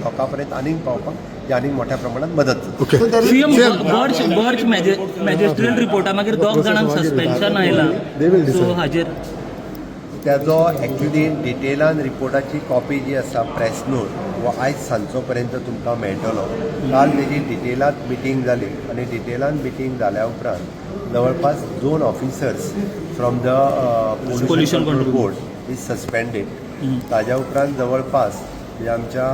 लोकां पर्यंत आनीक पावपाक ही आनीक मोठ्या प्रमाणात मदत ओके बर्च मॅजिस्ट्रेट रिपोर्टा मागीर दोग जाणांक सस्पेन्शन आयलां सो हाजेर त्याचो एक्चुली डिटेलान रिपोर्टाची कॉपी जी आसा प्रेस नोट वो आयज सांजचो पर्यंत तुमकां मेळटलो. काल तेजी डिटेलांत मिटींग जाली आनी डिटेलान मिटींग जाल्या उपरांत जवळपास 2 officers from the pollution control board is suspended. ताज्या उपरांत जवळपास म्हणजे आमच्या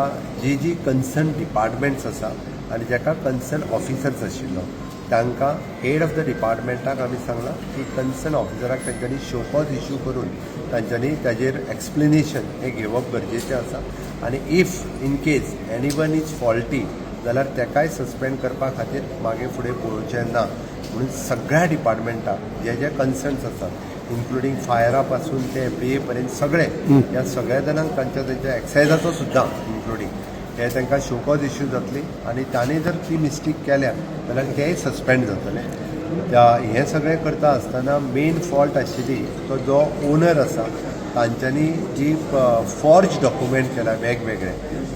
जी कन्सर्न डिपार्टमेंट्स आसा आनी जाका कन्सर्न ऑफिसर्स आशिल्लो तांकां हेड ऑफ द डिपार्टमेंटाक आमी सांगलां की कन्सर्न ऑफिसराक तांच्यांनी शो कॉज इश्यू करून तांच्यांनी ताजेर एक्सप्लेनेशन हें घेवप गरजेचें आसा. आनी if in case anyone is faulty जाल्यार ताकाय सस्पेंड करपा खातीर मागीर फुडें पळोवचें ना. म्हणून सगळ्या डिपार्टमेंटाक जे कन्सर्न्स आसात इन्क्लुडींग फायरा पासून ते FDA पर्यंत सगळे ह्या सगळ्या जाणांक तांच्या एक्सायजाचो सुद्दां इन्क्लुडींग हे तांकां शोकॉज इश्यू जातली आनी तांणी जर ती मिस्टेक केल्या जाल्यार तेय सस्पेंड जातले. हें सगळें करता आसतना मेन फॉल्ट आशिल्ली तो जो ओनर आसा तांच्यांनी जी फॉर्ज डॉक्युमेंट केला वेगवेगळे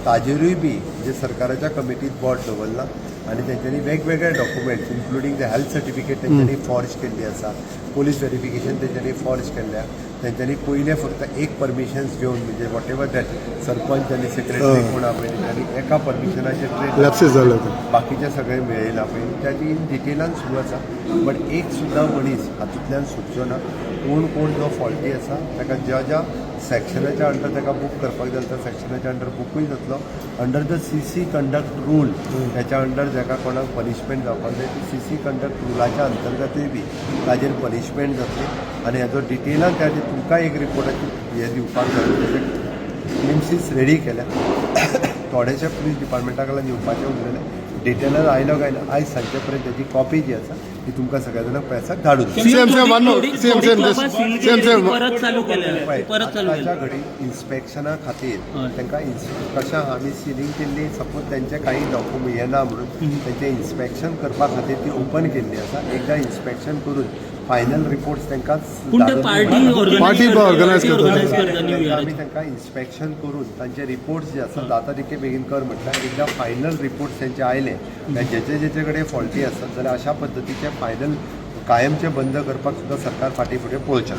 ताजेरूय बी जे सरकाराच्या कमिटीत बोर्ड दवरला आनी तेंच्यांनी वेगवेगळे documents including the health certificate तेंच्यांनी फॉर्ज केल्ली आसा, पोलीस व्हेरिफिकेशन तेंच्यांनी फॉर्ज केल्ल्या. तेंच्यांनी पयले फक्त एक परमिशन्स घेवन म्हणजे वॉट एवर दॅट सरपंच आनी सेक्रेटरी कोण आहा पळय तेंच्यांनी एका परमिशनाचेर ट्रेन बाकीचे सगळे मेळयला पळय त्याची डिटेलान सुरू आसा. बट एक सुद्दां मनीस हातूंतल्यान सुटचो ना. कोण जो फॉल्टी आसा ताका ज्या सेक्शनाच्या अंडर ताका बूक करपाक जाय त्या सेक्शनाच्या अंडर बूकूय जातलो. Under the CC conduct rule त्याच्या अंडर जाका कोणाक पनिशमेंट जावपाक जाय ती CC कंडक्ट रुलाच्या अंतर्गतूय बी ताजेर पनिशमेंट जातली. आनी हाजो डिटेलान ताजेर तुमकां एक रिपोर्टाची हे दिवपाक जाय तेजे क्लिम्सीस रेडी केल्या. थोडेशे पुलीस डिपार्टमेंटा कडल्यान येवपाचें उरलेलें डिटेलान आयलो काय ना आयज सांजचे पर्यंत त्याची कॉपी जी आसा ती तुमकां सगळ्या जाणांक प्रेसाक धाडून आतांच्या घडी इन्स्पेक्शना खातीर तांकां कशें आमी सिलींग केल्ली सपोज तेंचे काही डॉक्युमेंट येना म्हणून तेंचें इन्स्पेक्शन करपा खातीर ती ओपन केल्ली आसा. एकदां इन्स्पेक्शन करून फायनल रिपोर्ट्स तांकां आमी तांकां इन्स्पेक्शन करून तांचे रिपोर्ट्स जे आसा जाता तितके बेगीन कर म्हटल्यार एकदां फायनल रिपोर्ट्स तेंचे आयले जेचे कडेन फॉल्टी आसत जाल्यार अशा पद्दतीचे फायनल कायमचे बंद करपाक सुद्दां सरकार फाटीं फुडें पळोवचें.